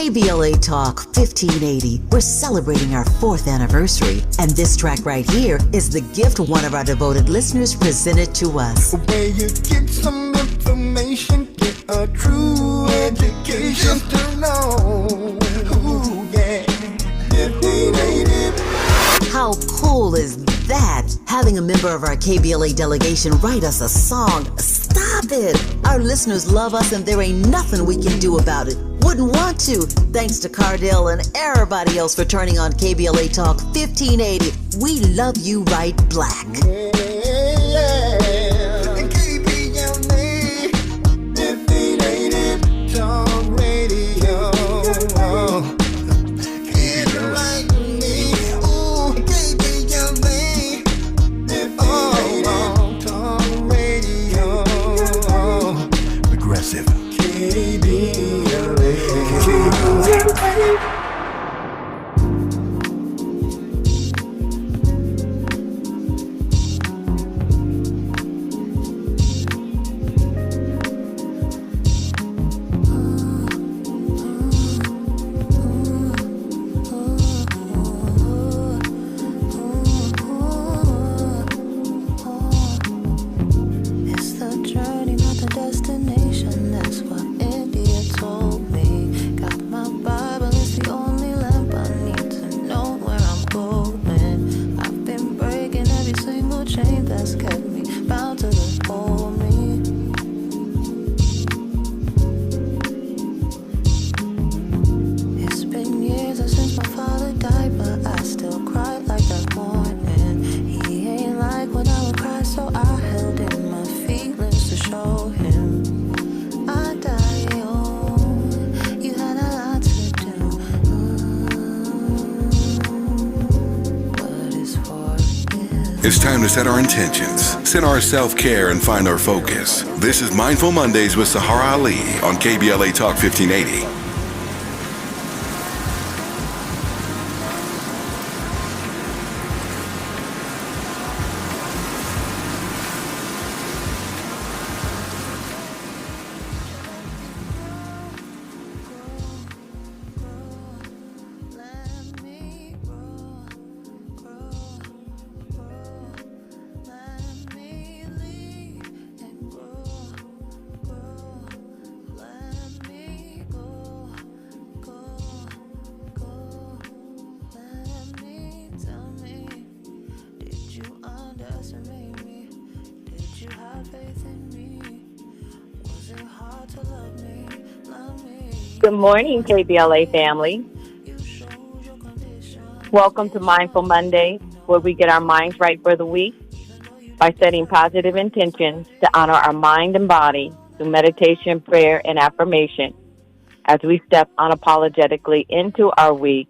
KBLA Talk 1580. We're celebrating our 4th anniversary, and this track right here is the gift one of our devoted listeners presented to us. Where you get some information, get a true education to know. Ooh, yeah. 1580. How cool is that? Having a member of our KBLA delegation write us a song. Stop it! Our listeners love us and there ain't nothing we can do about it. Wouldn't want to. Thanks to Cardell and everybody else for turning on KBLA Talk 1580. We love you right black. KBLA 1580 Talk Radio. It's time to set our intentions, set our self-care, and find our focus. This is Mindful Mondays with Sahara Ali on KBLA Talk 1580. Good morning, KBLA family. Welcome to Mindful Monday, where we get our minds right for the week by setting positive intentions to honor our mind and body through meditation, prayer, and affirmation as we step unapologetically into our week,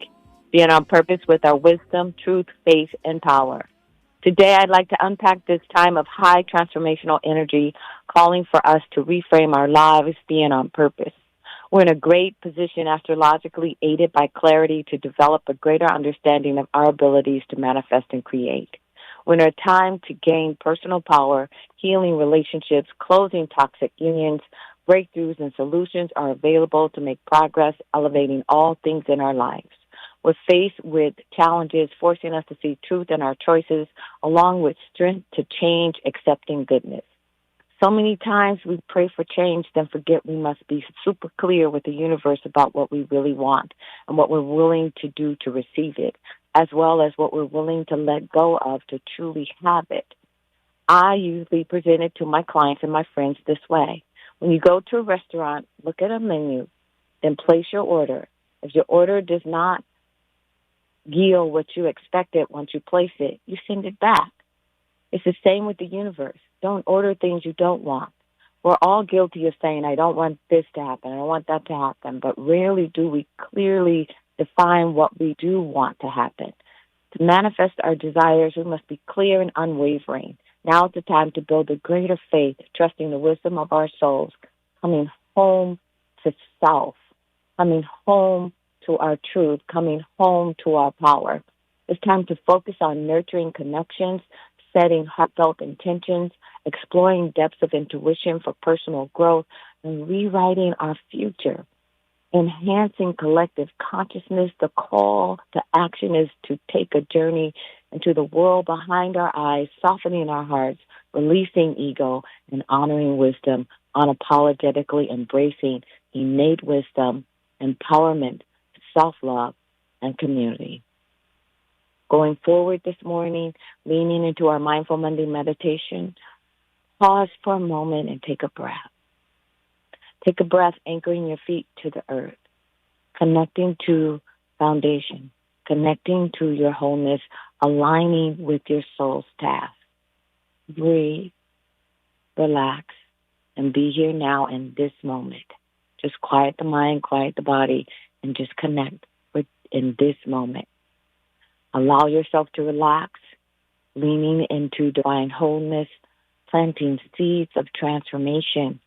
being on purpose with our wisdom, truth, faith, and power. Today, I'd like to unpack this time of high transformational energy, calling for us to reframe our lives, being on purpose. We're in a great position, astrologically aided by clarity, to develop a greater understanding of our abilities to manifest and create. We're in a time to gain personal power, healing relationships, closing toxic unions. Breakthroughs and solutions are available to make progress, elevating all things in our lives. We're faced with challenges forcing us to see truth in our choices, along with strength to change, accepting goodness. So many times we pray for change, then forget we must be super clear with the universe about what we really want and what we're willing to do to receive it, as well as what we're willing to let go of to truly have it. I usually present it to my clients and my friends this way. When you go to a restaurant, look at a menu, then place your order. If your order does not yield what you expected once you place it, you send it back. It's the same with the universe. Don't order things you don't want. We're all guilty of saying, I don't want this to happen, I don't want that to happen, but rarely do we clearly define what we do want to happen. To manifest our desires, we must be clear and unwavering. Now is the time to build a greater faith, trusting the wisdom of our souls, coming home to self, coming home to our truth, coming home to our power. It's time to focus on nurturing connections, setting heartfelt intentions, exploring depths of intuition for personal growth, and rewriting our future. enhancing collective consciousness. The call to action is to take a journey into the world behind our eyes, softening our hearts, releasing ego, and honoring wisdom, unapologetically embracing innate wisdom, empowerment, self-love, and community. Going forward this morning, leaning into our Mindful Monday meditation, pause for a moment and take a breath. Take a breath, anchoring your feet to the earth, connecting to foundation, connecting to your wholeness, aligning with your soul's task. Breathe, relax, and be here now in this moment. Just quiet the mind, quiet the body, and just connect in this moment. Allow yourself to relax, leaning into divine wholeness, planting seeds of transformation,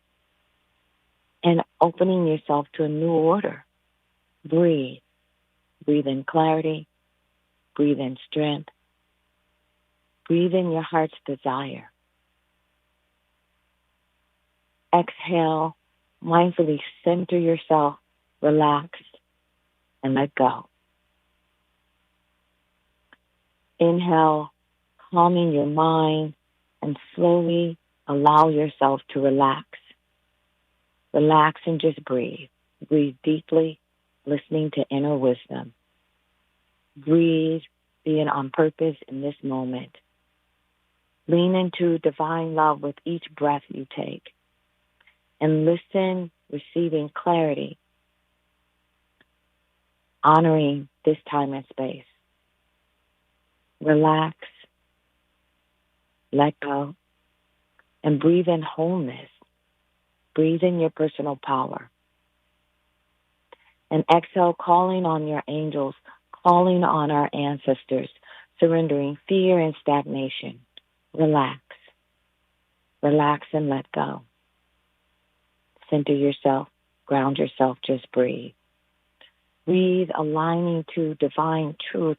and opening yourself to a new order. Breathe. Breathe in clarity. Breathe in strength. Breathe in your heart's desire. Exhale. Mindfully center yourself, relax, and let go. Inhale, calming your mind, and slowly allow yourself to relax. Relax and just breathe. Breathe deeply, listening to inner wisdom. Breathe, being on purpose in this moment. Lean into divine love with each breath you take. And listen, receiving clarity, honoring this time and space. Relax, let go, and breathe in wholeness. Breathe in your personal power. And exhale, calling on your angels, calling on our ancestors, surrendering fear and stagnation. Relax. Relax and let go. Center yourself, ground yourself, just breathe. Breathe, aligning to divine truth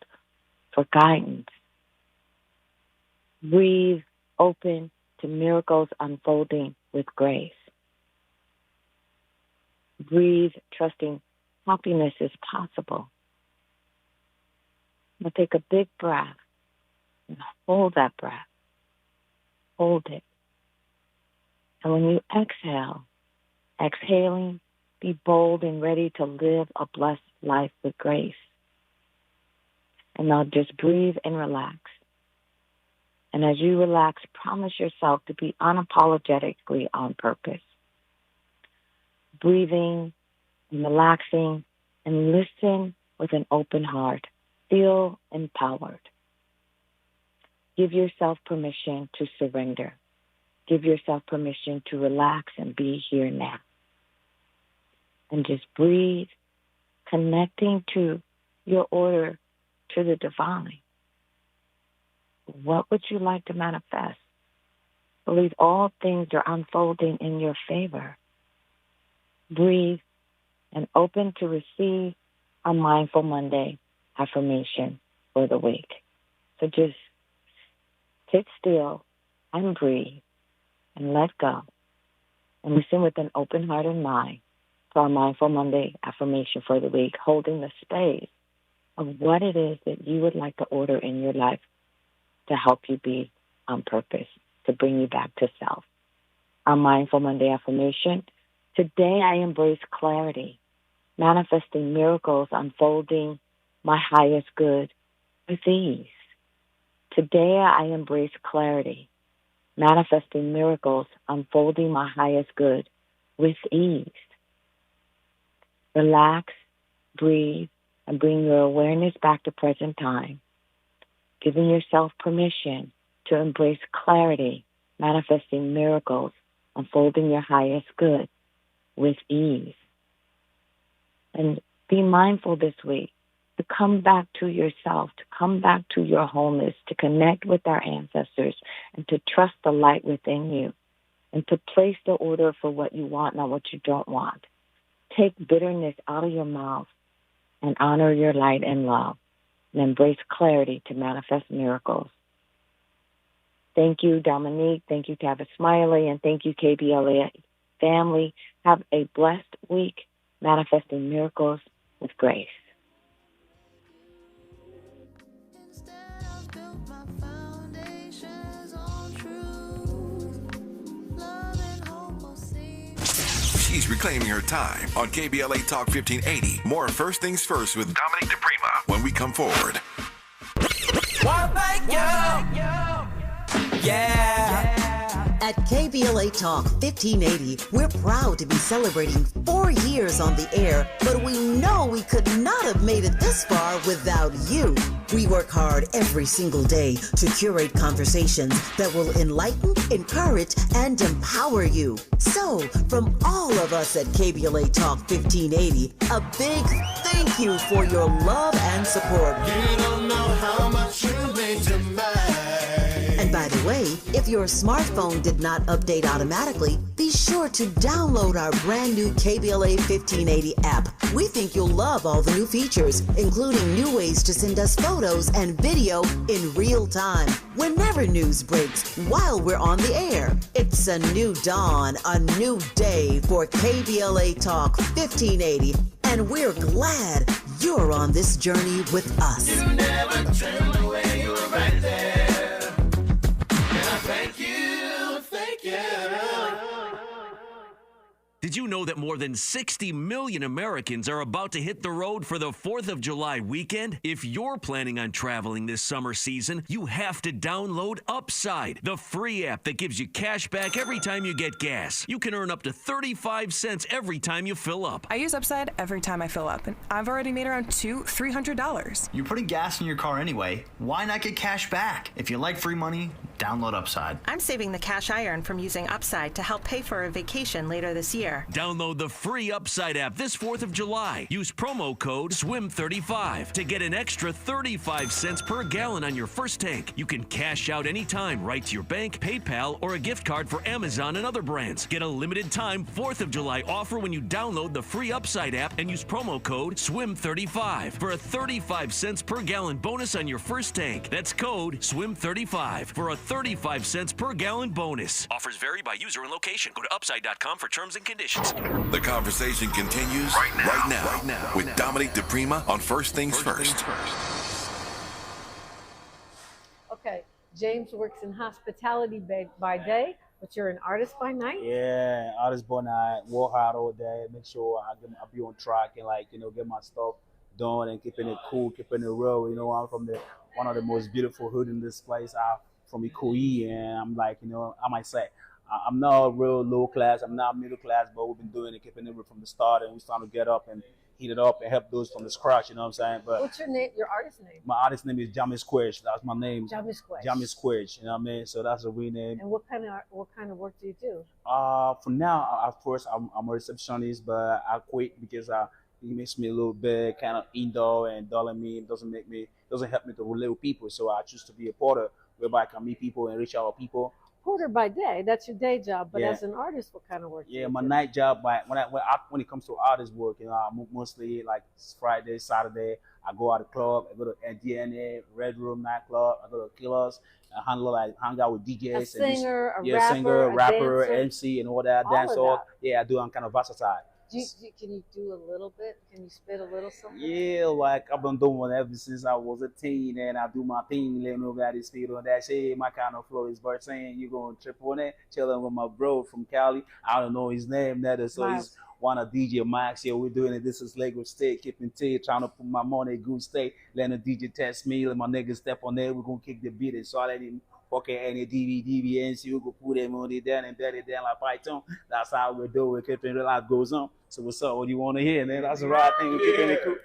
for guidance. Breathe, open to miracles unfolding with grace. Breathe, trusting happiness is possible. Now take a big breath and hold that breath. Hold it. And when you exhale, exhaling, be bold and ready to live a blessed life with grace. And now just breathe and relax. And as you relax, promise yourself to be unapologetically on purpose. Breathing and relaxing, and listen with an open heart. Feel empowered. Give yourself permission to surrender. Give yourself permission to relax and be here now. And just breathe, connecting to your order to the divine. What would you like to manifest? Believe all things are unfolding in your favor. Breathe and open to receive a Mindful Monday affirmation for the week. So just sit still and breathe and let go. And listen with an open heart and mind to our Mindful Monday affirmation for the week, holding the space of what it is that you would like to order in your life to help you be on purpose, to bring you back to self. Our Mindful Monday affirmation: today I embrace clarity, manifesting miracles, unfolding my highest good with ease. Today I embrace clarity, manifesting miracles, unfolding my highest good with ease. Relax, breathe, and bring your awareness back to present time, giving yourself permission to embrace clarity, manifesting miracles, unfolding your highest good with ease. And be mindful this week to come back to yourself, to come back to your wholeness, to connect with our ancestors, and to trust the light within you, and to place the order for what you want, not what you don't want. Take bitterness out of your mouth and honor your light and love, and embrace clarity to manifest miracles. Thank you, Dominique. Thank you, Tavis Smiley, and thank you, KBLA family. Have a blessed week manifesting miracles with grace. She's reclaiming her time on KBLA Talk 1580. More First Things First with Dominique DiPrima when we come forward. At KBLA Talk 1580, we're proud to be celebrating 4 years on the air, but we know we could not have made it this far without you. We work hard every single day to curate conversations that will enlighten, encourage, and empower you. So, from all of us at KBLA Talk 1580, a big thank you for your love and support. You don't know how much you mean to me. And by the way, if your smartphone did not update automatically, be sure to download our brand new KBLA 1580 app. We think you'll love all the new features, including new ways to send us photos and video in real time, whenever news breaks, while we're on the air. It's a new dawn, a new day for KBLA Talk 1580, and we're glad you're on this journey with us. You never turned away, you were right there. Thank you, thank you. Did you know that more than 60 million Americans are about to hit the road for the 4th of July weekend? If you're planning on traveling this summer season, you have to download Upside, the free app that gives you cash back every time you get gas. You can earn up to 35 cents every time you fill up. I use Upside every time I fill up, and I've already made around $300. You're putting gas in your car anyway. Why not get cash back? If you like free money, download Upside. I'm saving the cash I earn from using Upside to help pay for a vacation later this year. Download the free Upside app this 4th of July. Use promo code SWIM35 to get an extra 35 cents per gallon on your first tank. You can cash out anytime right to your bank, PayPal, or a gift card for Amazon and other brands. Get a limited time 4th of July offer when you download the free Upside app and use promo code SWIM35 for a 35 cents per gallon bonus on your first tank. That's code SWIM35 for a 35 cents per gallon bonus. Offers vary by user and location. Go to upside.com for terms and conditions. The conversation continues right now with Dominique DiPrima on First Things First. Okay, James works in hospitality by day, but you're an artist by night? Yeah, artist by night, work hard all day, make sure I be on track and get my stuff done and keeping it cool, keeping it real. I'm from one of the most beautiful hood in this place. I'm from Ikoyi, and I'm I might say, I'm not real low class, I'm not middle class, but we've been doing it, keeping it from the start, and we're starting to get up and heat it up and help those from the scratch, you know what I'm saying? But what's your name, your artist name? My artist name is Jamis Quedge. That's my name. Jamis Quedge. Jamis Quedge, you know what I mean? So that's a real name. And what kind of work do you do? For now, at first, I'm a receptionist, but I quit because it makes me a little bit kind of indoor and dulling me. It doesn't help me to relate with people. So I choose to be a porter, whereby I can meet people and reach out to people. Porter by day, that's your day job, but Yeah. as an artist, what kind of work? Yeah, my night job. When it comes to artist work, I move mostly like Friday, Saturday. I go out to the club. I go to DNA, Red Room nightclub. I go to Killers. I hang out with DJs. A singer, a rapper, rapper, a dancer. MC, and all that. All Dance of all. that. Yeah, I do. I'm kind of versatile. Can you do a little bit? Can you spit a little something? Yeah, I've been doing it ever since I was a teen, and I do my thing, letting nobody speak on that shit. My kind of flow is bird saying you gonna trip on it. Chilling with my bro from Cali. I don't know his name, neither, so Miles. he's one of DJ Max. Yeah, we're doing it. This is Lagos State, keeping tea, trying to put my money in good state. Letting the DJ test me, let my niggas step on there. We're gonna kick the beat and so I let him fucking any DVD, NC, we go put them on it down and bet it down like Python. That's how we do it, keeping real life goes on. So what's up? What do you want to hear, man? That's the right thing. We're keeping it cool.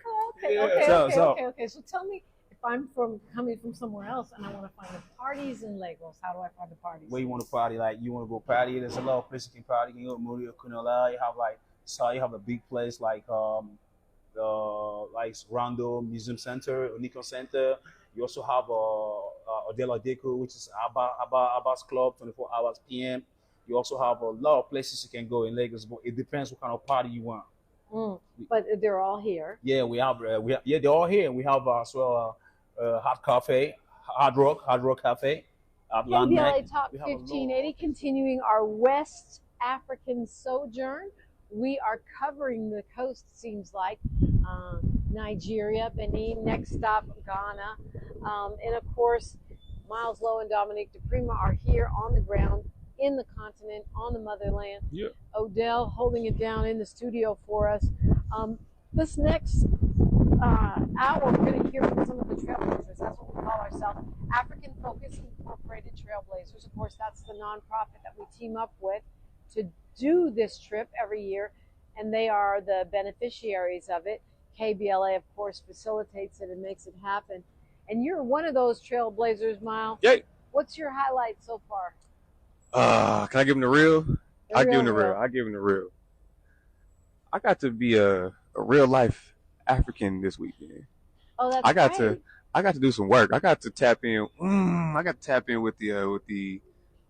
Okay. So tell me, if I'm coming from somewhere else and I want to find the parties in Lagos, how do I find the parties? Where you want to party? Like you want to go party? There's a lot of places you can party. You can go to Murio, Kunola. You have a big place like Rondo Museum Center, Unico Center. You also have Odela Deco, which is Abbas Club, 24 hours PM. You also have a lot of places you can go in Lagos, but it depends what kind of party you want. But they're all here. Yeah, they're all here. We have as well Hard Rock Cafe. KBLA Talk 1580, continuing our West African sojourn we are covering the coast, seems like. Nigeria, Benin, next stop, Ghana. And of course, Miles Lowe and Dominique DiPrima are here on the ground, in the continent, on the motherland. Yeah. Odell holding it down in the studio for us. This next hour, we're going to hear from some of the Trailblazers. That's what we call ourselves, African Focus Incorporated Trailblazers. Of course, that's the nonprofit that we team up with to do this trip every year, and they are the beneficiaries of it. KBLA, of course, facilitates it and makes it happen. And you're one of those Trailblazers, Miles. Yay. What's your highlight so far? Can I give him the real? I give him the real. real. I give him the real. I got to be a real life African this weekend. Oh, that's I got great. to do some work. I got to tap in. I got to tap in with the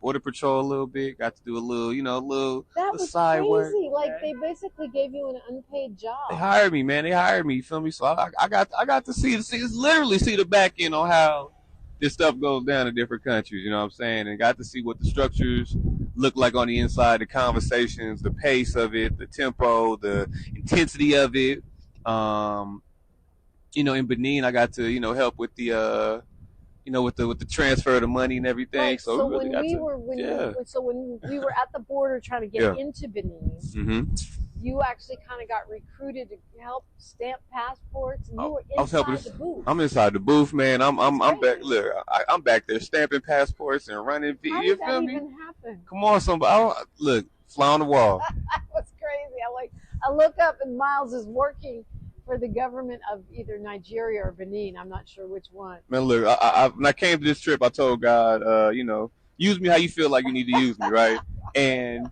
Border Patrol a little bit. Got to do a little, That was side crazy. work. Like they basically gave you an unpaid job. They hired me, man. They hired me. You feel me? So I got to see literally see the back end on how this stuff goes down in different countries. You know what I'm saying? And got to see what the structures look like on the inside, the conversations, the pace of it, the tempo, the intensity of it. In Benin, I got to help with the with the transfer of the money and everything. Right. So when we were at the border trying to get into Benin, you actually kind of got recruited to help stamp passports, and you were inside the booth. I'm inside the booth, man. I'm back. Look, I'm back there stamping passports and running. How You did feel that me? even happen? Come on, somebody. Look, fly on the wall. That was crazy. I look up and Miles is working for the government of either Nigeria or Benin. I'm not sure which one. Man, look, when I came to this trip, I told God, use me how you feel like you need to use me, right? And,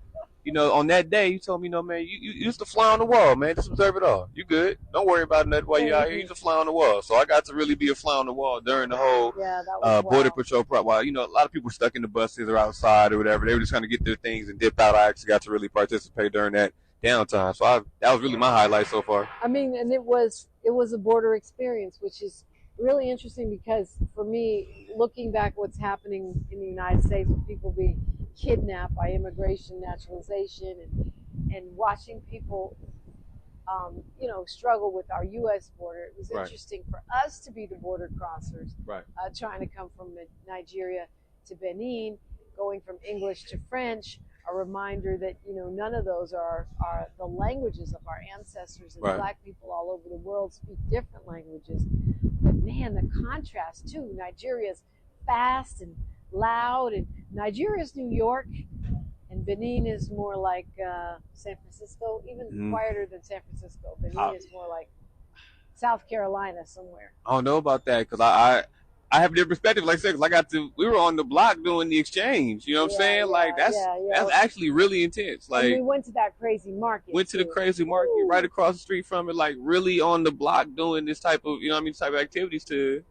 on that day, you told me, man, you just a fly on the wall, man. Just observe it all. You good. Don't worry about nothing while you're out here. You just a fly on the wall. So I got to really be a fly on the wall during the whole Border Patrol while, a lot of people were stuck in the buses or outside or whatever. They were just trying to get their things and dip out. I actually got to really participate during that downtime. So that was really my highlight so far. I mean, and it was a border experience, which is really interesting because for me, looking back what's happening in the United States with people being kidnapped by immigration, naturalization, and watching people, struggle with our U.S. border. It was interesting for us to be the border crossers, trying to come from Nigeria to Benin, going from English to French. A reminder that none of those are the languages of our ancestors, and Black people all over the world speak different languages. But man, the contrast too. Nigeria's fast and loud, and Nigeria's New York, and Benin is more like San Francisco, even quieter than San Francisco. Benin is more like South Carolina somewhere. I don't know about that because I have a different perspective. Like I said, we were on the block doing the exchange. You know what I'm saying? That's actually really intense. Like, and we went to that crazy market. Went to the crazy market right across the street from it. Like really on the block doing this type of, type of activities to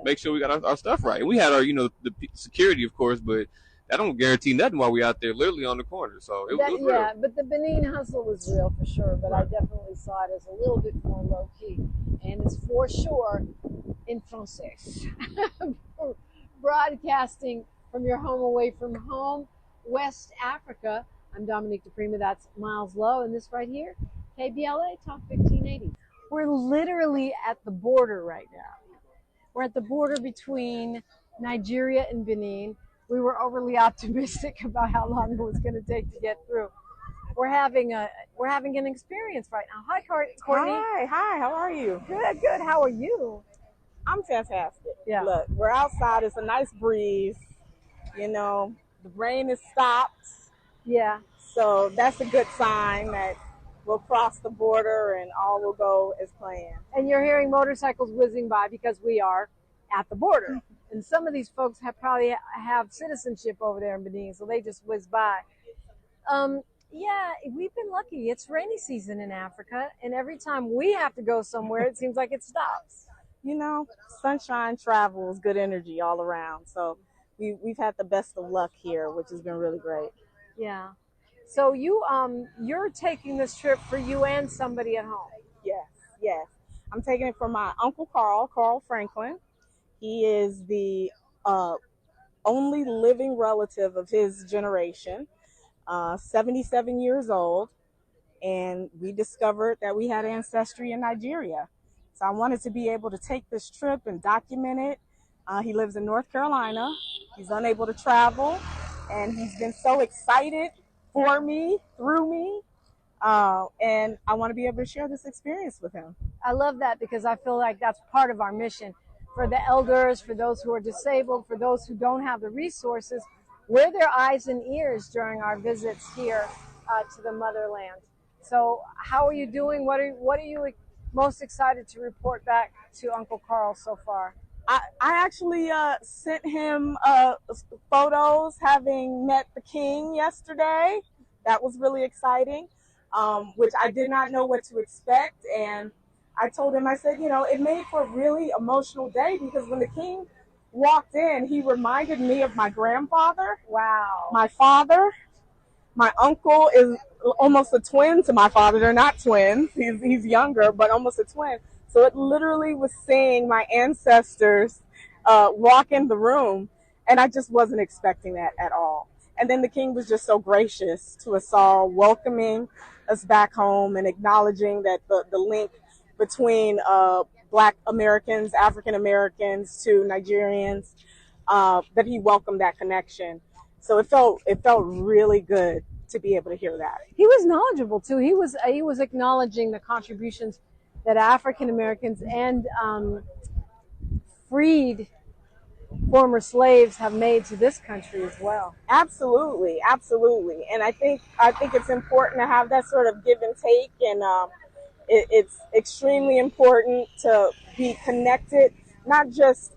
make sure we got our stuff right. And we had our, the security, of course, but that don't guarantee nothing while we out there literally on the corner. So it was real. Yeah, but the Benin hustle was real for sure. But I definitely saw it as a little bit more low key, and it's for sure in Francais. Broadcasting from your home away from home, West Africa. I'm Dominique DiPrima. That's Miles Lowe, and this right here, KBLA Talk 1580. We're literally at the border right now. We're at the border between Nigeria and Benin. We were overly optimistic about how long it was going to take to get through. We're having an experience right now. Hi, Courtney. Hi. How are you? Good. How are you? I'm fantastic. Yeah. Look, we're outside. It's a nice breeze. The rain has stopped. Yeah. So that's a good sign that we'll cross the border and all will go as planned. And you're hearing motorcycles whizzing by because we are at the border. And some of these folks probably have citizenship over there in Benin, so they just whiz by. Yeah, we've been lucky. It's rainy season in Africa, and every time we have to go somewhere, it seems like it stops. Sunshine travels, good energy all around. So we've had the best of luck here, which has been really great. Yeah. So you're taking this trip for you and somebody at home. Yes. I'm taking it for my Uncle Carl Franklin. He is the only living relative of his generation, 77 years old. and we discovered that we had ancestry in Nigeria. So I wanted to be able to take this trip and document it. He lives in North Carolina. He's unable to travel, and he's been so excited for me, through me, and I want to be able to share this experience with him. I love that because I feel like that's part of our mission. For the elders, for those who are disabled, for those who don't have the resources, we're their eyes and ears during our visits here to the motherland. So how are you doing? What are you most excited to report back to Uncle Carl so far? I actually sent him photos having met the king yesterday. That was really exciting, which I did not know what to expect. And I told him, I said, you know, it made for a really emotional day because when the king walked in, he reminded me of my grandfather. Wow. My father. My uncle is almost a twin to my father. They're not twins. He's younger, but almost a twin. So it literally was seeing my ancestors walk in the room, and I just wasn't expecting that at all. And then the king was just so gracious to us all, welcoming us back home and acknowledging that the link between Black Americans, African Americans to Nigerians, that he welcomed that connection. So it felt really good to be able to hear that. He was knowledgeable too. He was acknowledging the contributions that African Americans and freed former slaves have made to this country as well. Absolutely, absolutely. And I think it's important to have that sort of give and take, and it's extremely important to be connected, not just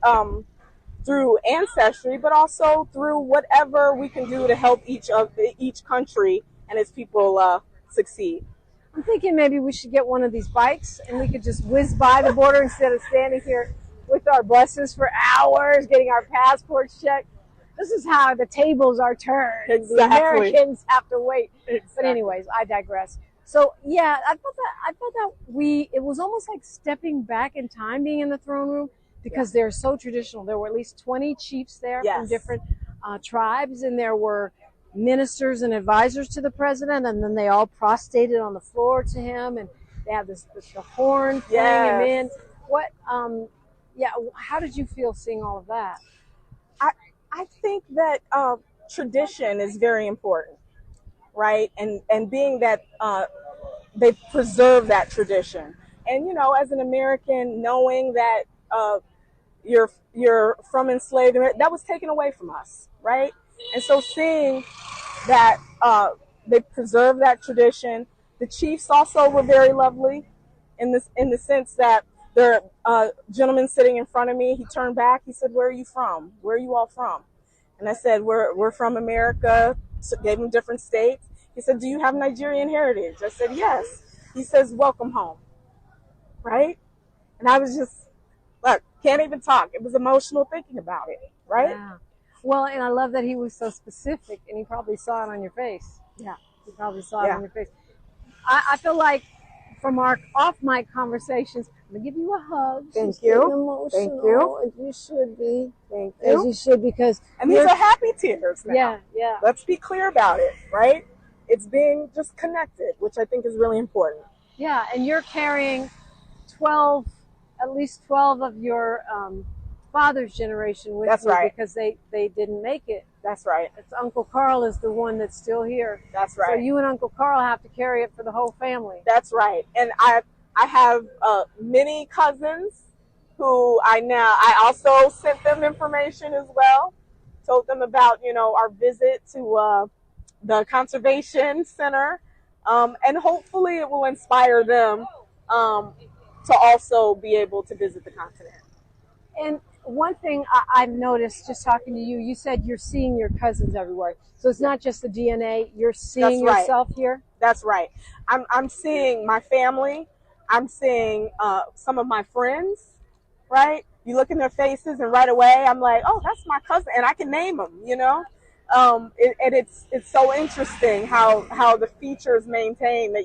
through ancestry, but also through whatever we can do to help each country and its people succeed. I'm thinking maybe we should get one of these bikes and we could just whiz by the border instead of standing here with our buses for hours, getting our passports checked. This is how the tables are turned. Exactly. The Americans have to wait. Exactly. But anyways, I digress. So yeah, I thought that it was almost like stepping back in time being in the throne room, because they're so traditional. There were at least 20 chiefs there from different tribes, and there were ministers and advisors to the president, and then they all prostrated on the floor to him, and they had the horn playing him in. How did you feel seeing all of that? I think that tradition is very important, right? And being that they preserve that tradition. And, you know, as an American, knowing that you're from enslaved, that was taken away from us, right? And so seeing that they preserve that tradition. The chiefs also were very lovely in the sense that the gentleman sitting in front of me, he turned back, he said, "Where are you from? Where are you all from?" And I said, we're from America. So gave him different states. He said, "Do you have Nigerian heritage?" I said, "Yes." He says, "Welcome home." Right? And I was just, look, can't even talk. It was emotional thinking about it, right? Yeah. Well, and I love that he was so specific, and he probably saw it on your face. Yeah. He probably saw it on your face. I feel like from our off-mic conversations, I'm going to give you a hug. Thank She's you. getting emotional, Thank you. as you should be. Thank you. As you should, because... And these are happy tears now. Yeah, yeah. Let's be clear about it, right? It's being just connected, which I think is really important. Yeah, and you're carrying at least 12 of your father's generation with That's you, right. because they didn't make it. That's right. It's Uncle Carl is the one that's still here. That's right. So you and Uncle Carl have to carry it for the whole family. That's right. And I have many cousins who I also sent them information as well. Told them about, our visit to the conservation center. And hopefully it will inspire them to also be able to visit the continent. And one thing I've noticed just talking to you, you said you're seeing your cousins everywhere. So it's not just the DNA, you're seeing yourself here? That's right. I'm seeing my family. I'm seeing some of my friends, right? You look in their faces and right away I'm like, oh, that's my cousin, and I can name them, And it's so interesting how the features maintain that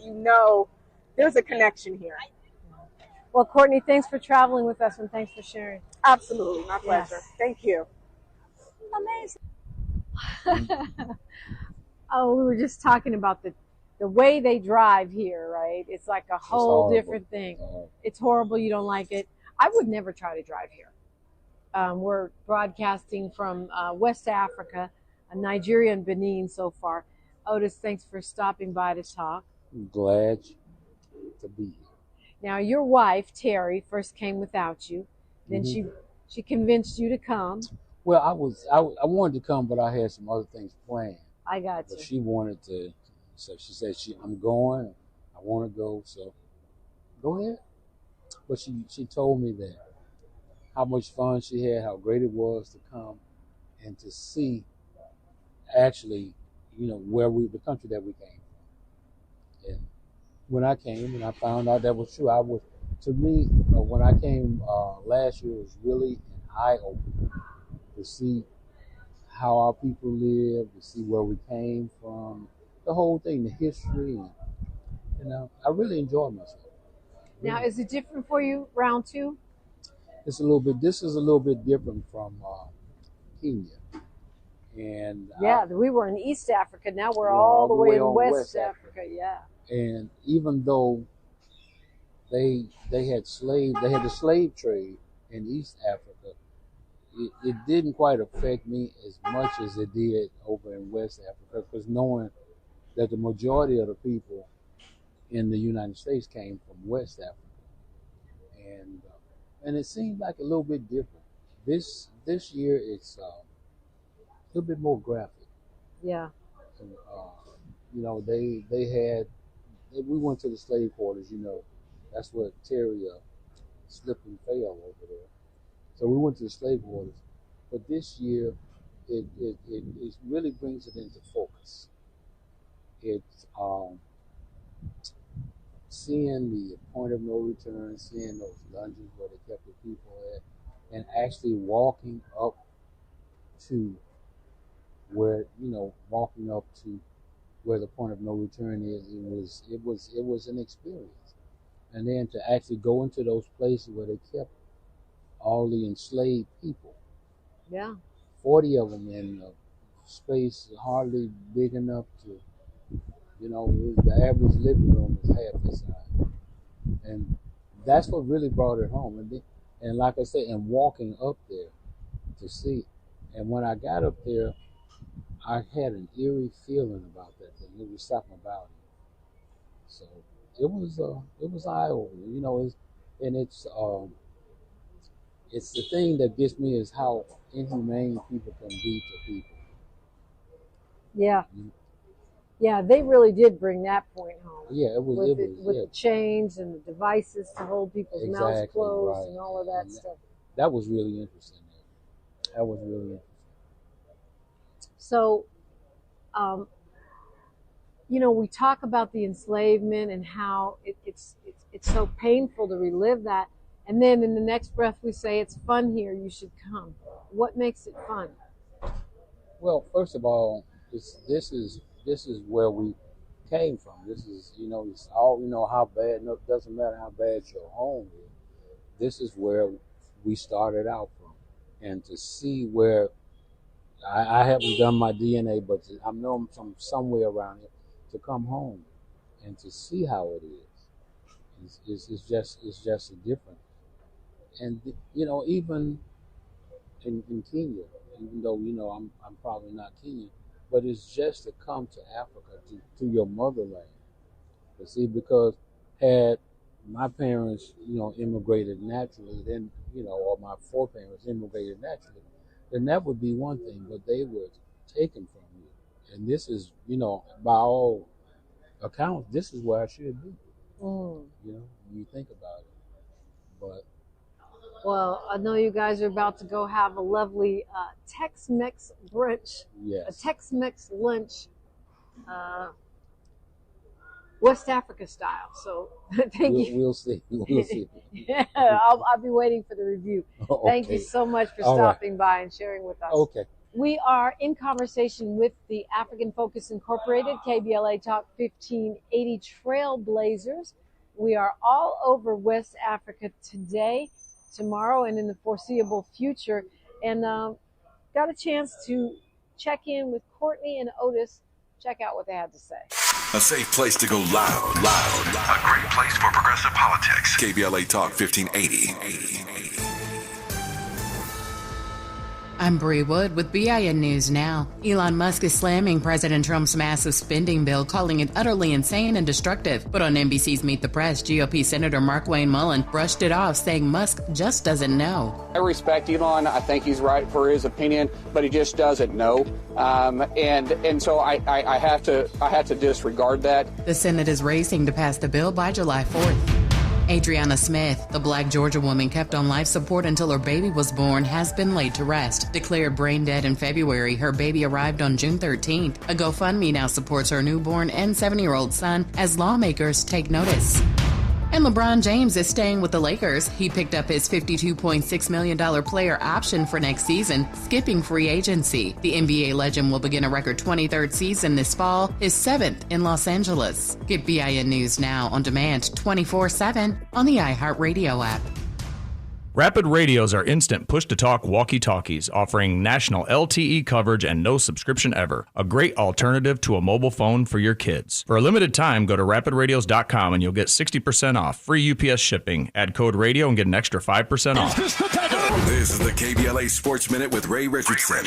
there's a connection here. Well, Courtney, thanks for traveling with us, and thanks for sharing. Absolutely, my pleasure. Yes. Thank you. Amazing. Oh, we were just talking about the the way they drive here, right? It's like a whole different thing. It's horrible. You don't like it. I would never try to drive here. We're broadcasting from West Africa, Nigeria and Benin so far. Otis, thanks for stopping by to talk. I'm glad to be here. Now, your wife, Terry, first came without you. Then she convinced you to come. Well, I wanted to come, but I had some other things planned. I got you. But she wanted to, so she said, I'm going. I want to go, so go ahead. But she told me that how much fun she had, how great it was to come and to see actually, the country that we came from. And when I came and I found out that was true, when I came last year, it was really an eye-opener to see how our people live, to see where we came from, the whole thing, the history. And, I really enjoyed myself. Now, is it different for you, round two? This is a little bit different from Kenya. And we were in East Africa. Now we're all the way in West Africa. Yeah. And even though they had the slave trade in East Africa, it didn't quite affect me as much as it did over in West Africa, because knowing that the majority of the people in the United States came from West Africa, and it seemed like a little bit different. This year it's a little bit more graphic. Yeah. And, we went to the slave quarters. That's where Terry slipped and fell over there. So we went to the slave quarters, but this year it really brings it into focus. It's seeing the point of no return, seeing those dungeons where they kept the people at, and actually walking up to where the point of no return is. It was an experience, and then to actually go into those places where they kept all the enslaved people. Yeah. 40 of them in a space hardly big enough to, the average living room is half the size. And that's what really brought it home. And like I said, and walking up there to see. And when I got up there, I had an eerie feeling about that thing. It was something about it. So it was eye-opening, it's the thing that gets me is how inhumane people can be to people. Yeah. Yeah, they really did bring that point home. Yeah, with the chains and the devices to hold people's mouths closed, right, and all of that stuff. That was really interesting. So, we talk about the enslavement and how it's so painful to relive that. And then in the next breath we say, it's fun here, you should come. What makes it fun? Well, first of all, this is where we came from. This is, it's all, how bad, no, it doesn't matter how bad your home is. This is where we started out from. And to see where, I haven't done my DNA, but I know I'm from somewhere around here, to come home and to see how it is. It's just a difference. And even in Kenya, even though I'm probably not Kenyan, but it's just to come to Africa, to your motherland. You see, because had my parents, immigrated naturally, then or my foreparents immigrated naturally, then that would be one thing. But they were taken from you, and this is, by all accounts, this is where I should be. When you think about it, but. Well, I know you guys are about to go have a lovely Tex-Mex brunch, yes, a Tex-Mex lunch, West Africa style. So thank you. We'll see. We'll see. Yeah, I'll be waiting for the review. Okay. Thank you so much for stopping by and sharing with us. Okay. We are in conversation with the African Focus Incorporated, KBLA Talk 1580 Trailblazers. We are all over West Africa today, tomorrow, and in the foreseeable future, and got a chance to check in with Courtney and Otis, check out what they had to say. A safe place to go loud. A great place for progressive politics. KBLA Talk 1580. I'm Bree Wood with BIN News Now. Elon Musk is slamming President Trump's massive spending bill, calling it utterly insane and destructive. But on NBC's Meet the Press, GOP Senator Markwayne Mullin brushed it off, saying Musk just doesn't know. I respect Elon. I think he's right for his opinion, but he just doesn't know. And so I have to disregard that. The Senate is racing to pass the bill by July 4th. Adriana Smith, the Black Georgia woman kept on life support until her baby was born, has been laid to rest. Declared brain dead in February, her baby arrived on June 13th. A GoFundMe now supports her newborn and 7-year-old son as lawmakers take notice. And LeBron James is staying with the Lakers. He picked up his $52.6 million player option for next season, skipping free agency. The NBA legend will begin a record 23rd season this fall, his 7th in Los Angeles. Get BIN News Now on demand 24/7 on the iHeartRadio app. Rapid Radios are instant push-to-talk walkie-talkies offering national LTE coverage and no subscription ever. A great alternative to a mobile phone for your kids. For a limited time, go to rapidradios.com and you'll get 60% off, free UPS shipping. Add code radio and get an extra 5% off. This is the KBLA Sports Minute with Ray Richardson.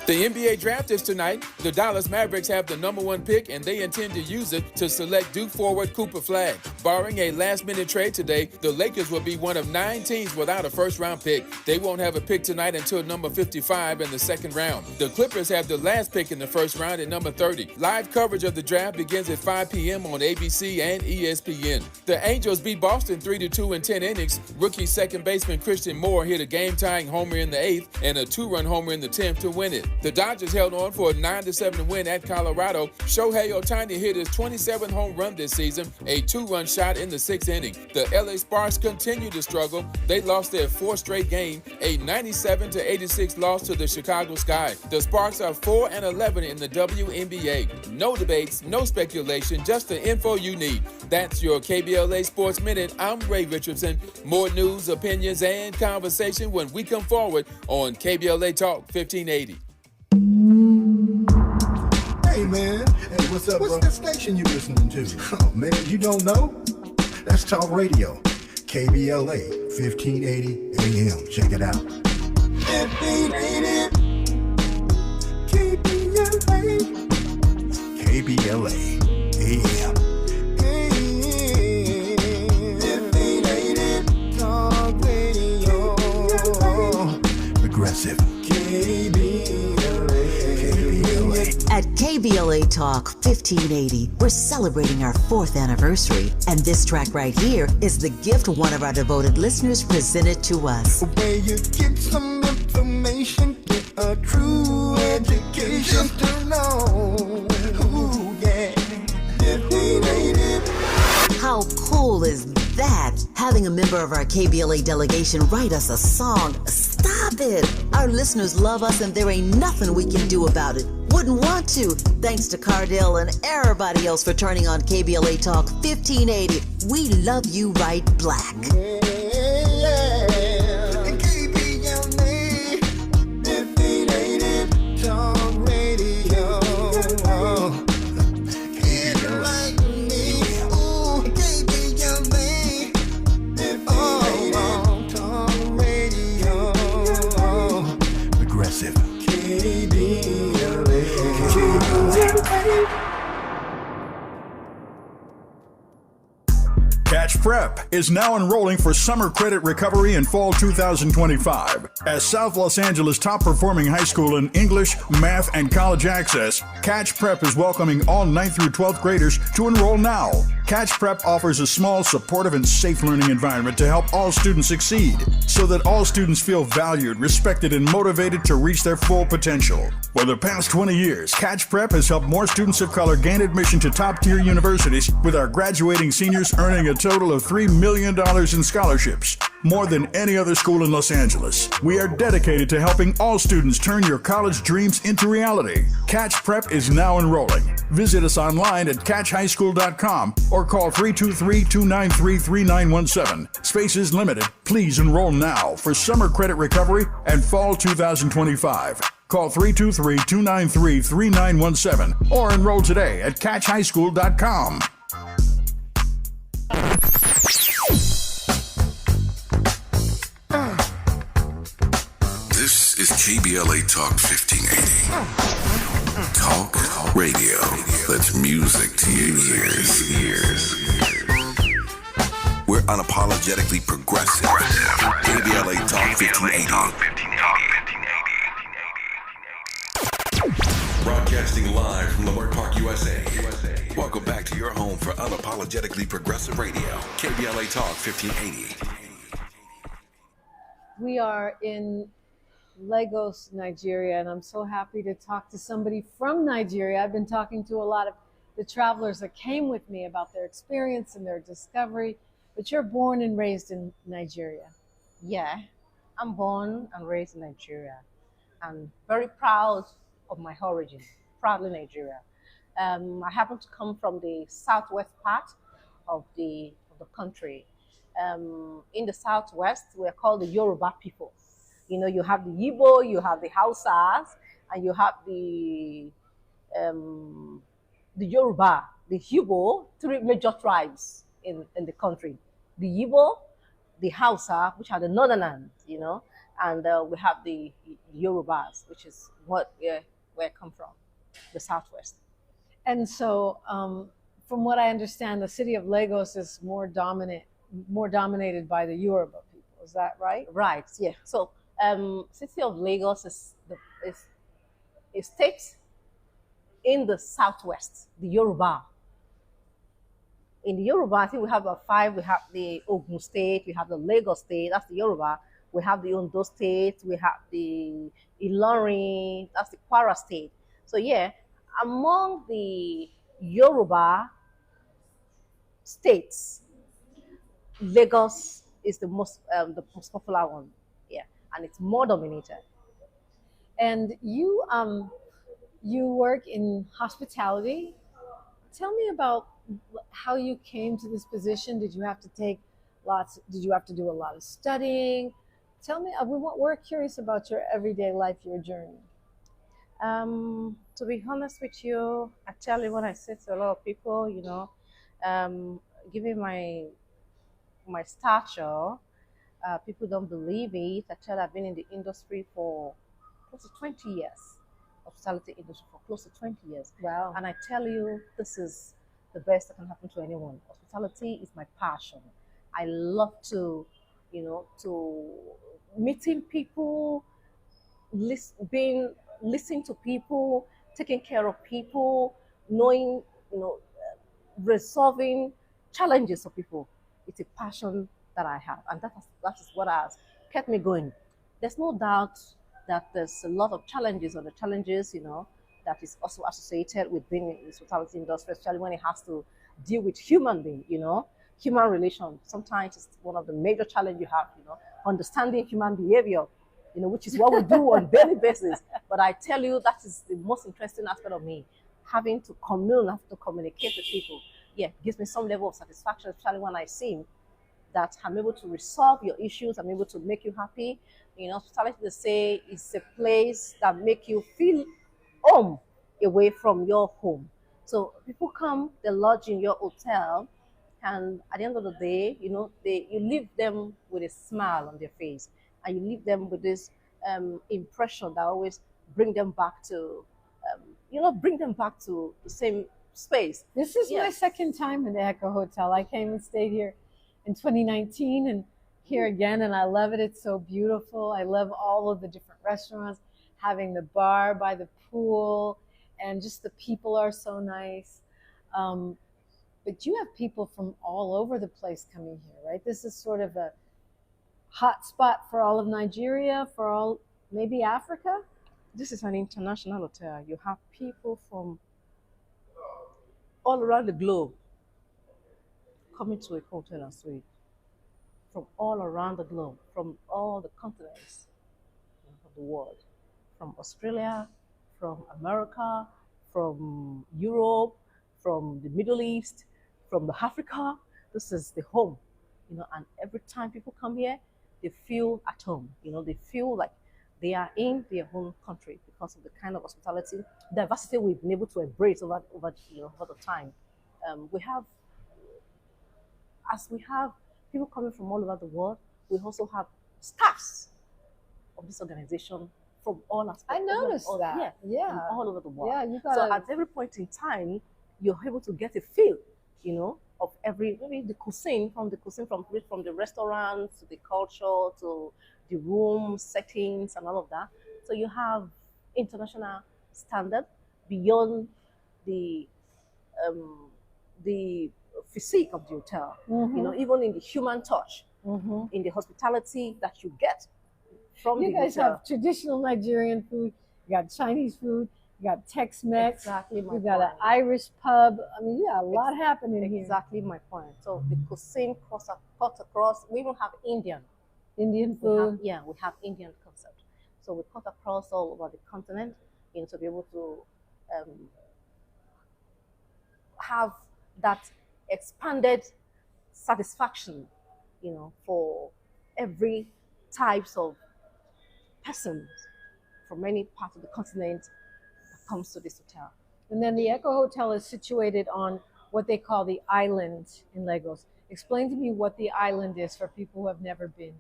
The NBA draft is tonight. The Dallas Mavericks have the #1 pick, and they intend to use it to select Duke forward Cooper Flagg. Barring a last-minute trade today, the Lakers will be one of 9 teams without a first-round pick. They won't have a pick tonight until number 55 in the second round. The Clippers have the last pick in the first round at number 30. Live coverage of the draft begins at 5 p.m. on ABC and ESPN. The Angels beat Boston 3-2 in 10 innings. Rookie second baseman Christian Moore hit a game-tying homer in the 8th and a 2-run homer in the 10th to win it. The Dodgers held on for a 9-7 win at Colorado. Shohei Ohtani hit his 27th home run this season, a 2-run shot in the 6th inning. The LA Sparks continue to struggle. They lost their 4th straight game, a 97-86 loss to the Chicago Sky. The Sparks are 4-11 in the WNBA. No debates, no speculation, just the info you need. That's your KBLA Sports Minute. I'm Ray Richardson. More news, opinions, and conversation when we come forward on KBLA Talk 1580. Hey man, hey, what's up? What's that station you listening to? Oh man, you don't know? That's Talk Radio, KBLA 1580 AM. Check it out. 1580 KBLA AM. 1580 Talk Radio. Progressive. At KBLA Talk 1580, we're celebrating our 4th anniversary, and this track right here is the gift one of our devoted listeners presented to us. Where you get some information, get a true education to know. Ooh, yeah. 1580. How cool is that? Having a member of our KBLA delegation write us a song. Stop it! Our listeners love us and there ain't nothing we can do about it. Wouldn't want to. Thanks to Cardell and everybody else for turning on KBLA Talk 1580. We love you right black. Catch Prep is now enrolling for summer credit recovery in fall 2025. As South Los Angeles' top-performing high school in English, math, and college access, Catch Prep is welcoming all 9th through 12th graders to enroll now. Catch Prep offers a small, supportive, and safe learning environment to help all students succeed, so that all students feel valued, respected, and motivated to reach their full potential. For the past 20 years, Catch Prep has helped more students of color gain admission to top-tier universities, with our graduating seniors earning a total of $3 million in scholarships, more than any other school in Los Angeles. We are dedicated to helping all students turn your college dreams into reality. Catch Prep is now enrolling. Visit us online at catchhighschool.com or call 323-293-3917. Space is limited. Please enroll now for summer credit recovery and fall 2025. Call 323-293-3917 or enroll today at catchhighschool.com. This is KBLA Talk 1580. Talk radio. That's music to your ears. We're unapologetically progressive. KBLA Talk 1580. Broadcasting live from Leimert Park, USA. Welcome back to your home for unapologetically progressive radio. KBLA Talk 1580. We are in Lagos, Nigeria, and I'm so happy to talk to somebody from Nigeria. I've been talking to a lot of the travelers that came with me about their experience and their discovery, but you're born and raised in Nigeria. Yeah, I'm born and raised in Nigeria. I'm very proud of my origin, proudly Nigeria. I happen to come from the southwest part of the country. In the southwest, we're called the Yoruba people. You know, you have the Igbo, you have the Hausas, and you have the Yoruba, the Igbo, three major tribes in the country. The Igbo, the Hausa, which are the northerners, you know, and we have the Yorubas, which is where I come from, the southwest. And so, from what I understand, the city of Lagos is more dominated by the Yoruba people. Is that right? Right. Yeah. So, city of Lagos is a state in the southwest, the Yoruba. In the Yoruba, I think we have about 5. We have the Ogun State, we have the Lagos State, that's the Yoruba. We have the Ondo State, we have the Ilorin, that's the Kwara State. So yeah, among the Yoruba states, Lagos is the most popular one. Yeah, and it's more dominated. And you work in hospitality. Tell me about how you came to this position. Did you have to do a lot of studying? Tell me, we're curious about your everyday life, your journey. To be honest with you, I tell you what I say to a lot of people, you know, given my stature, people don't believe it. I tell you, I've been in the industry for close to 20 years, hospitality industry for close to 20 years. Wow. And I tell you, this is the best that can happen to anyone. Hospitality is my passion. I love to, meeting people, listening to people, taking care of people, knowing, resolving challenges of people. It's a passion that I have, and that is what has kept me going. There's no doubt that there's a lot of challenges, that is also associated with being in the hospitality industry, especially when it has to deal with human beings, human relations. Sometimes it's one of the major challenges you have, understanding human behavior, which is what we do on a daily basis. But I tell you, that is the most interesting aspect of me, having to commune, having to communicate with people. Yeah, it gives me some level of satisfaction, especially when I see that I'm able to resolve your issues, I'm able to make you happy. Hospitality, they say, is a place that make you feel home away from your home. So people come, they lodge in your hotel, and at the end of the day, you leave them with a smile on their face, and you leave them with this impression that always bring them back to, the same space. This is my second time in the Echo Hotel. I came and stayed here in 2019, and here again, and I love it. It's so beautiful. I love all of the different restaurants, having the bar by the pool, and just the people are so nice. But you have people from all over the place coming here, right? This is sort of a hot spot for all of Nigeria, for all, maybe Africa? This is an international hotel. You have people from all around the globe coming to a hotel and suite. From all around the globe, from all the continents of the world. From Australia, from America, from Europe, from the Middle East, from Africa. This is the home, and every time people come here, they feel at home. They feel like they are in their own country because of the kind of hospitality, diversity we've been able to embrace over the time. We have people coming from all over the world, we also have staffs of this organization from all aspects. I noticed that. Yeah. From all over the world. Yeah, you So gotta. at every point in time, you're able to get a feel, of maybe the cuisine from the restaurants to the culture to the room settings and all of that. So you have international standard beyond the physique of the hotel. Mhm. Even in the human touch, Mhm. in the hospitality that you get from You the guys hotel. have traditional Nigerian food. You got Chinese food. You got Tex-Mex. Exactly my You got an point. Irish pub. I mean, yeah, a lot happening here. Exactly my point. So the cuisine cut across. We even have Indian. Indian We have, food. we have Indian concept. So we cut across all over the continent, to be able to have that expanded satisfaction, for every types of persons from any part of the continent that comes to this hotel. And then the Echo Hotel is situated on what they call the island in Lagos. Explain to me what the island is for people who have never been.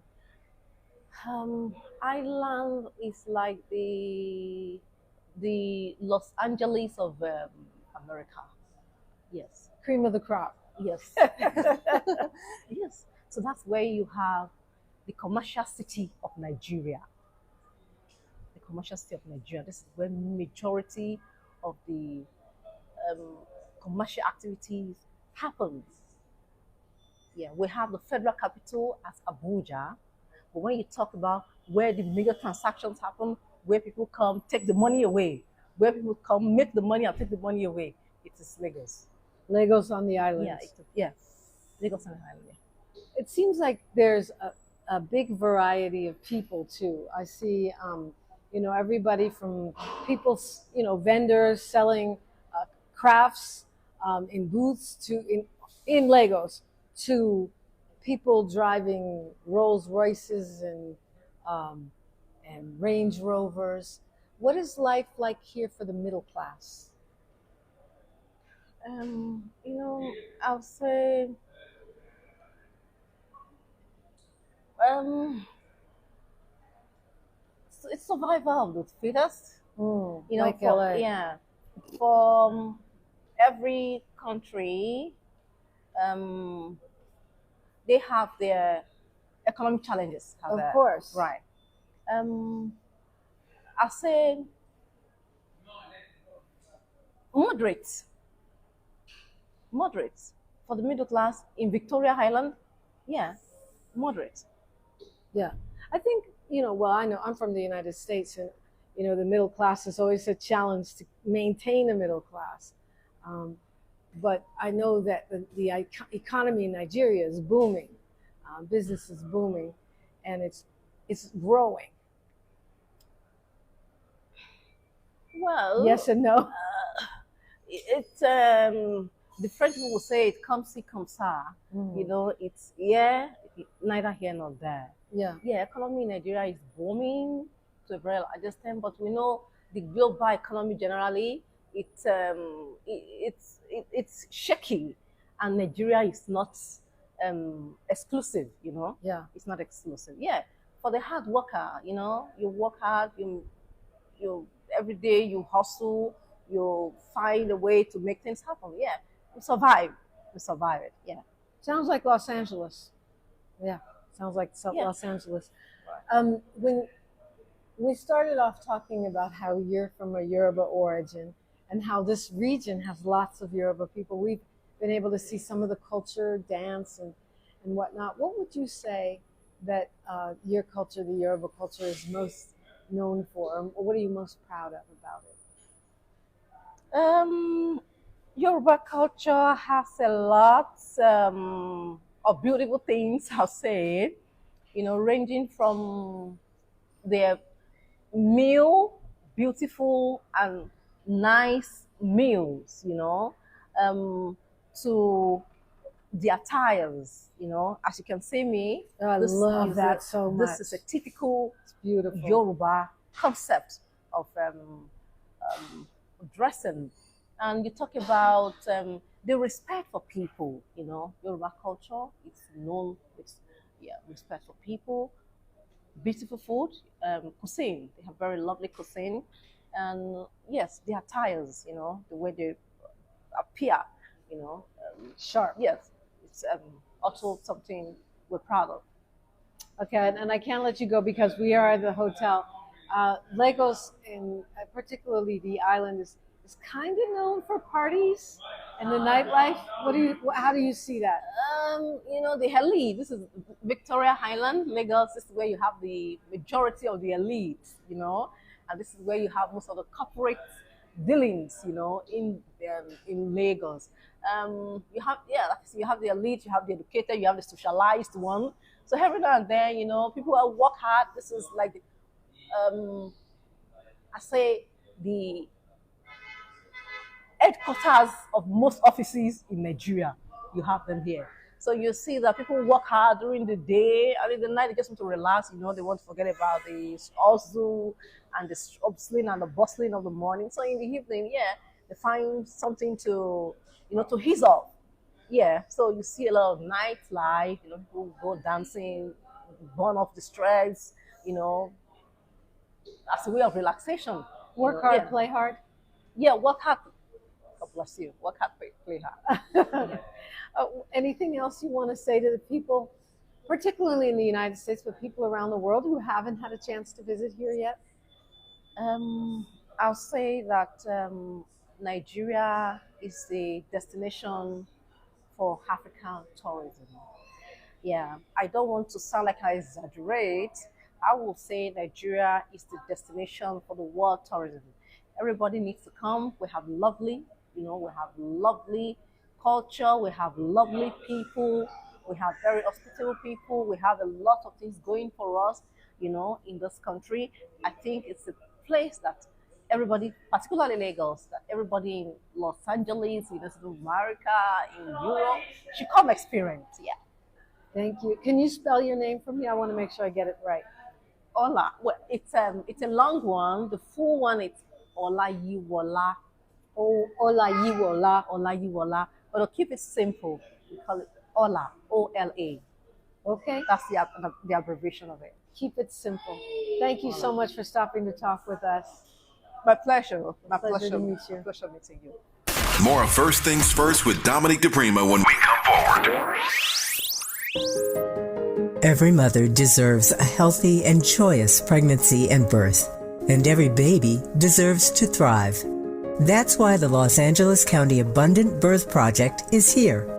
Island is like the Los Angeles of America. Yes. Cream of the crop. Yes. Yes. So that's where you have the commercial city of Nigeria. The commercial city of Nigeria. This is where majority of the commercial activities happens. Yeah, we have the federal capital as Abuja. But when you talk about where the major transactions happen, where people come take the money away, where people come make the money and take the money away, it is Lagos. Lagos on the island. Yeah, Lagos on the island. Yeah. It seems like there's a big variety of people too. I see, everybody from people, vendors selling crafts in booths in Lagos to people driving Rolls Royces and Range Rovers. What is life like here for the middle class? I'll say it's survival of the fittest. Like LA. From every country, they have their economic challenges. Of course. Right. I say moderate for the middle class in Victoria Island. Yeah, moderate. Yeah, I think, I know I'm from the United States, and, the middle class is always a challenge to maintain a middle class. But I know that the economy in Nigeria is booming. Business is booming, and it's growing. Well, yes and no. It's the French people will say it comme ci comme ça. It's neither here nor there. Yeah. Economy in Nigeria is booming to a very large extent, but we know the global economy generally it's shaky, and Nigeria is not exclusive. Yeah. It's not exclusive. Yeah, for the hard worker, you work hard, you every day you hustle, you find a way to make things happen. Yeah, we survive it. Yeah. Sounds like Los Angeles. Yeah, sounds like Los Angeles. When we started off talking about how you're from a Yoruba origin and how this region has lots of Yoruba people, we've been able to see some of the culture, dance, and whatnot. What would you say that your culture, the Yoruba culture, is most known for? Or what are you most proud of about it? Yoruba culture has a lot of beautiful things, I'll say, ranging from their beautiful and nice meals, to the attires, as you can see me. I love that so much. This is a typical beautiful Yoruba concept of dressing. And you talk about the respect for people, Yoruba culture, it's known with respect for people, beautiful food, cuisine. They have very lovely cuisine. And yes, the attires, the way they appear, sharp. Yes, it's also something we're proud of. Okay, and I can't let you go because we are at the hotel. Lagos, and particularly the island, is kind of known for parties and the nightlife. How do you see that? The elite. This is Victoria Island, Lagos. This is where you have the majority of the elite, and this is where you have most of the corporate dealings, in Lagos. You have the elite, you have the educated, you have the socialized one. So every now and then, people will work hard. This is like, the headquarters of most offices in Nigeria. You have them here. So you see that people work hard during the day, and in the night they just want to relax. They want to forget about the hustle and the hustling and the bustling of the morning. So in the evening, they find something to ease off. Yeah, so you see a lot of nightlife, people go dancing, burn off the stress, as a way of relaxation. Work hard, play hard. Yeah, work hard. God bless you. Work hard, play hard. Anything else you want to say to the people, particularly in the United States, but people around the world who haven't had a chance to visit here yet? I'll say that Nigeria is the destination for African tourism. Yeah, I don't want to sound like I exaggerate. I will say Nigeria is the destination for the world tourism. Everybody needs to come. We have lovely, we have lovely culture. We have lovely people. We have very hospitable people. We have a lot of things going for us, in this country. I think it's a place that everybody, particularly Lagos, that everybody in Los Angeles, in America, in Europe, should come experience. Yeah. Thank you. Can you spell your name for me? I want to make sure I get it right. Ola. Well, it's a long one. The full one is Olayiwola. Olayiwola. But I'll keep it simple. We call it Ola. O-L-A. Okay. That's the abbreviation of it. Keep it simple. Thank you so much for stopping to talk with us. My pleasure. My pleasure to meet you. Pleasure meeting you. More of First Things First with Dominique DiPrima when we come forward. Every mother deserves a healthy and joyous pregnancy and birth, and every baby deserves to thrive. That's why the Los Angeles County Abundant Birth Project is here.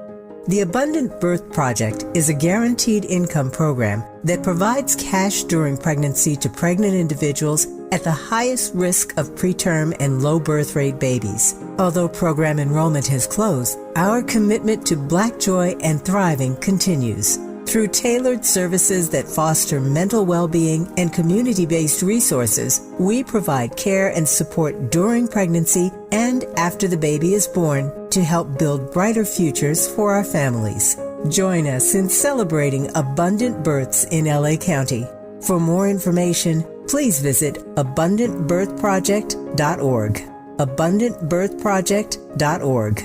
The Abundant Birth Project is a guaranteed income program that provides cash during pregnancy to pregnant individuals at the highest risk of preterm and low birth rate babies. Although program enrollment has closed, our commitment to Black joy and thriving continues. Through tailored services that foster mental well-being and community-based resources, we provide care and support during pregnancy and after the baby is born to help build brighter futures for our families. Join us in celebrating abundant births in LA County. For more information, please visit abundantbirthproject.org. abundantbirthproject.org.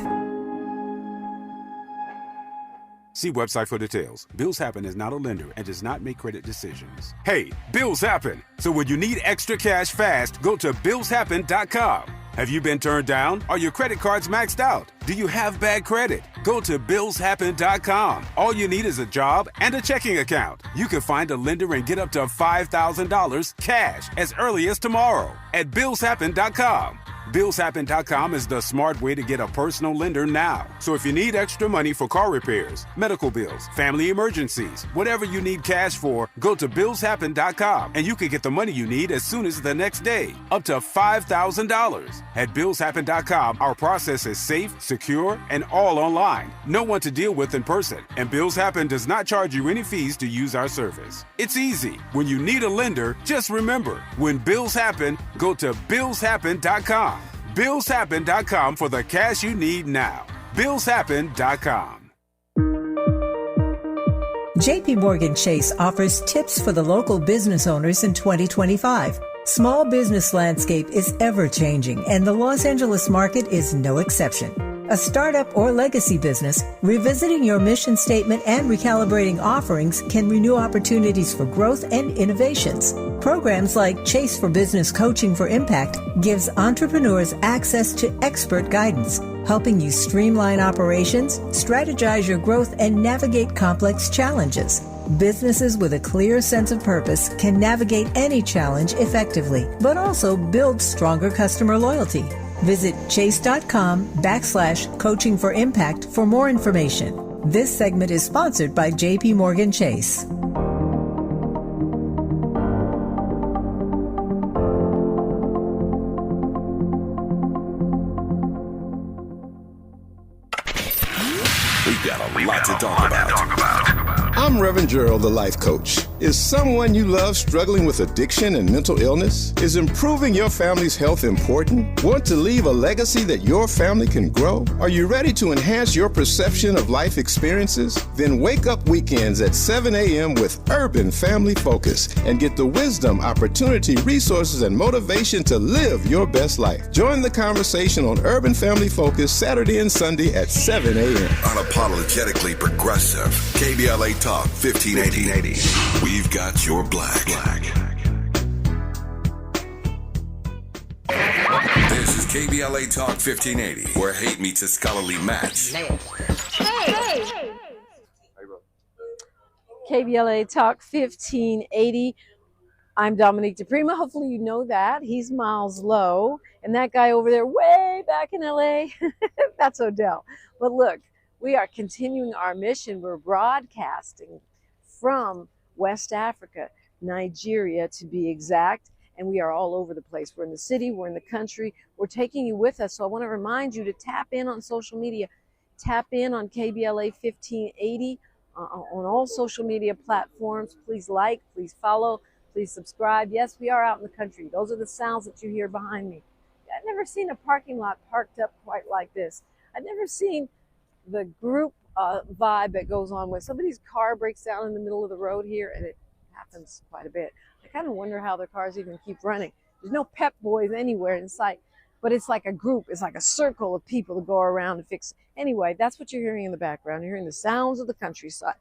See website for details. Bills Happen is not a lender and does not make credit decisions. Hey, bills happen. So when you need extra cash fast, go to billshappen.com. Have you been turned down? Are your credit cards maxed out? Do you have bad credit? Go to billshappen.com. All you need is a job and a checking account. You can find a lender and get up to $5,000 cash as early as tomorrow at billshappen.com. Billshappen.com is the smart way to get a personal lender now. So if you need extra money for car repairs, medical bills, family emergencies, whatever you need cash for, go to billshappen.com and you can get the money you need as soon as the next day, up to $5,000. At billshappen.com, our process is safe, secure, and all online. No one to deal with in person, and Bills Happen does not charge you any fees to use our service. It's easy. When you need a lender, just remember, when bills happen, go to billshappen.com. billshappen.com for the cash you need now. billshappen.com. JP Morgan Chase offers tips for the local business owners in 2025. Small business landscape is ever-changing, and the Los Angeles market is no exception. A startup or legacy business, revisiting your mission statement and recalibrating offerings can renew opportunities for growth and innovations. Programs like Chase for Business Coaching for Impact gives entrepreneurs access to expert guidance, helping you streamline operations, strategize your growth, and navigate complex challenges. Businesses with a clear sense of purpose can navigate any challenge effectively, but also build stronger customer loyalty. Visit chase.com/coaching for impact for more information. This segment is sponsored by JP Morgan Chase. We've got a lot to talk about. I'm Reverend Gerald, the life coach. Is someone you love struggling with addiction and mental illness? Is improving your family's health important? Want to leave a legacy that your family can grow? Are you ready to enhance your perception of life experiences? Then wake up weekends at 7 a.m. with Urban Family Focus and get the wisdom, opportunity, resources, and motivation to live your best life. Join the conversation on Urban Family Focus Saturday and Sunday at 7 a.m. Unapologetically progressive. KBLA Talk 1580. We've got your black. This is KBLA Talk 1580, where hate meets a scholarly match. Hey. KBLA Talk 1580. I'm Dominique DiPrima. Hopefully you know that. He's Miles Lowe. And that guy over there way back in LA, that's Odell. But look, we are continuing our mission. We're broadcasting from West Africa, Nigeria to be exact, and we are all over the place. We're in the city, we're in the country, we're taking you with us. So I want to remind you to tap in on social media. Tap in on KBLA 1580 on all social media platforms. Please like, please follow, please subscribe. Yes, we are out in the country. Those are the sounds that you hear behind me. I've never seen a parking lot parked up quite like this. I've never seen the group vibe that goes on when somebody's car breaks down in the middle of the road here, and it happens quite a bit. I kind of wonder how their cars even keep running. There's no Pep Boys anywhere in sight, but it's like a group. It's like a circle of people to go around and fix. Anyway, that's what you're hearing in the background. You're hearing the sounds of the countryside.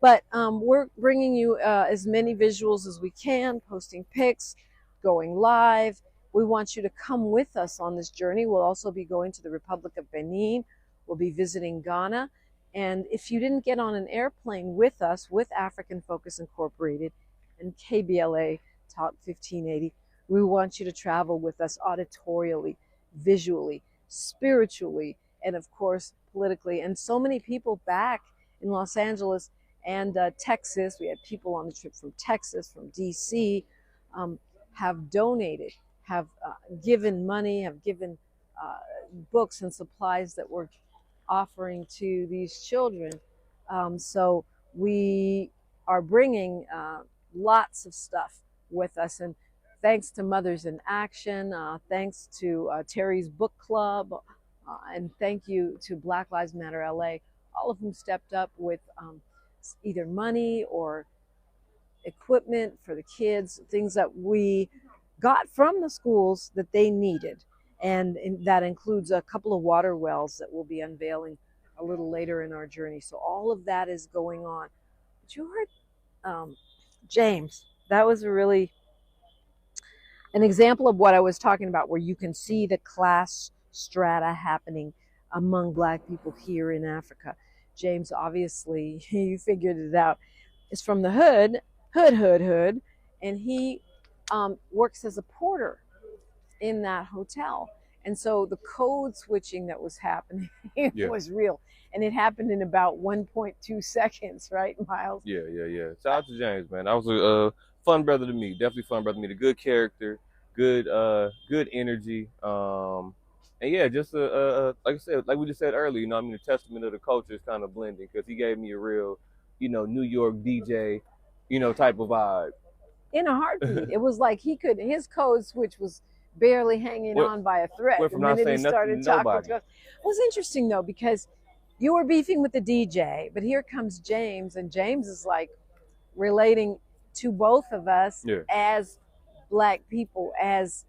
But we're bringing you as many visuals as we can, posting pics, going live. We want you to come with us on this journey. We'll also be going to the Republic of Benin. We'll be visiting Ghana. And if you didn't get on an airplane with us, with African Focus Incorporated and KBLA Talk 1580, we want you to travel with us auditorially, visually, spiritually, and of course, politically. And so many people back in Los Angeles and Texas, we had people on the trip from Texas, from DC, have donated, have given money, have given books and supplies that we're offering to these children. So we are bringing lots of stuff with us. And thanks to Mothers in Action, thanks to Terry's Book Club, and thank you to Black Lives Matter LA, all of whom stepped up with either money or equipment for the kids, things that we got from the schools that they needed. And that includes a couple of water wells that we'll be unveiling a little later in our journey. So all of that is going on. But you heard James. That was really an example of what I was talking about, where you can see the class strata happening among Black people here in Africa. James, obviously, you figured it out, is from the hood, and he works as a porter in that hotel. And so the code switching that was happening was real. And it happened in about 1.2 seconds, right, Miles? Yeah. Shout out to James, man. That was a fun brother to meet. Definitely fun brother to meet. A good character, good energy. And yeah, just like I said, like we just said earlier, the testament of the culture is kind of blending, because he gave me a real, New York DJ, type of vibe. In a heartbeat. It was like his code switch was barely hanging on by a thread. From not saying nothing to nobody. It was interesting though, because you were beefing with the DJ, but here comes James, and James is like relating to both of us as Black people, as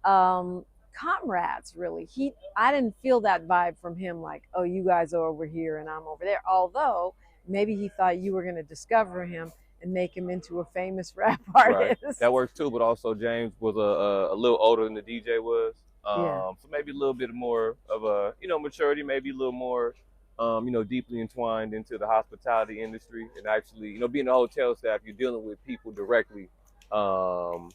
comrades, really. I didn't feel that vibe from him, like, oh, you guys are over here and I'm over there. Although maybe he thought you were going to discover him and make him into a famous rap artist. Right. That works too, but also James was a little older than the DJ was. So maybe a little bit more of a, maturity, maybe a little more, deeply entwined into the hospitality industry. And actually, being a hotel staff, you're dealing with people directly on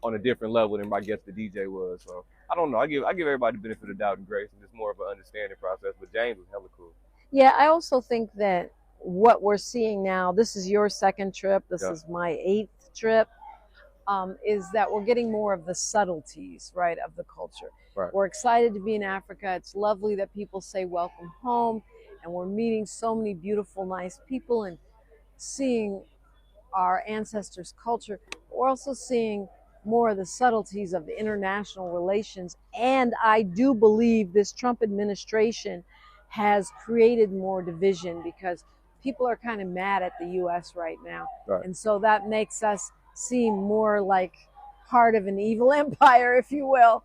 a different level than I guess the DJ was. So I don't know. I give everybody the benefit of the doubt and grace, and it's more of an understanding process. But James was hella cool. Yeah, I also think that what we're seeing now, this is your second trip, this is my 8th trip, is that we're getting more of the subtleties, right, of the culture. Right. We're excited to be in Africa. It's lovely that people say welcome home, and we're meeting so many beautiful, nice people and seeing our ancestors' culture. We're also seeing more of the subtleties of the international relations, and I do believe this Trump administration has created more division because people are kind of mad at the U.S. right now. Right. And so that makes us seem more like part of an evil empire, if you will.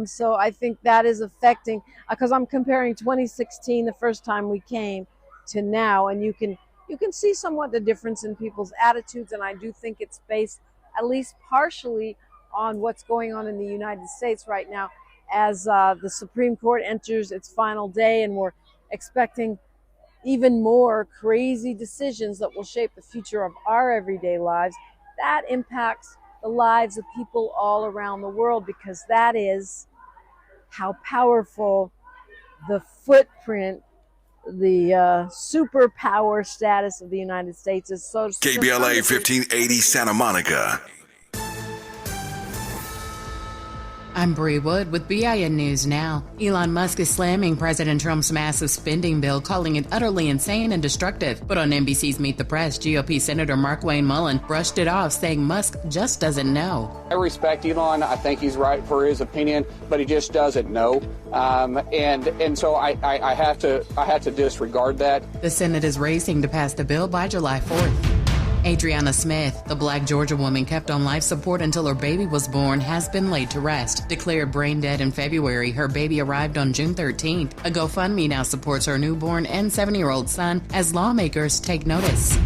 So I think that is affecting, because I'm comparing 2016, the first time we came, to now, and you can see somewhat the difference in people's attitudes, and I do think it's based at least partially on what's going on in the United States right now as the Supreme Court enters its final day, and we're expecting even more crazy decisions that will shape the future of our everyday lives. That impacts the lives of people all around the world, because that is how powerful the footprint, the superpower status of the United States is. So KBLA 1580 Santa Monica. I'm Bree Wood with BIN News Now. Elon Musk is slamming President Trump's massive spending bill, calling it utterly insane and destructive. But on NBC's Meet the Press, GOP Senator Markwayne Mullin brushed it off, saying Musk just doesn't know. I respect Elon. I think he's right for his opinion, but he just doesn't know. And so I have to disregard that. The Senate is racing to pass the bill by July 4th. Adriana Smith, the Black Georgia woman kept on life support until her baby was born, has been laid to rest. Declared brain dead in February, her baby arrived on June 13th. A GoFundMe now supports her newborn and 7-year-old son as lawmakers take notice.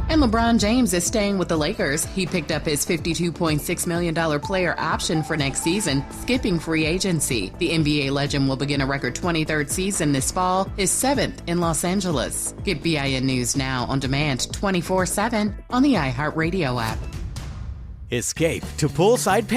And LeBron James is staying with the Lakers. He picked up his $52.6 million player option for next season, skipping free agency. The NBA legend will begin a record 23rd season this fall, his 7th in Los Angeles. Get BIN News Now on demand 24/7 on the iHeartRadio app. Escape to poolside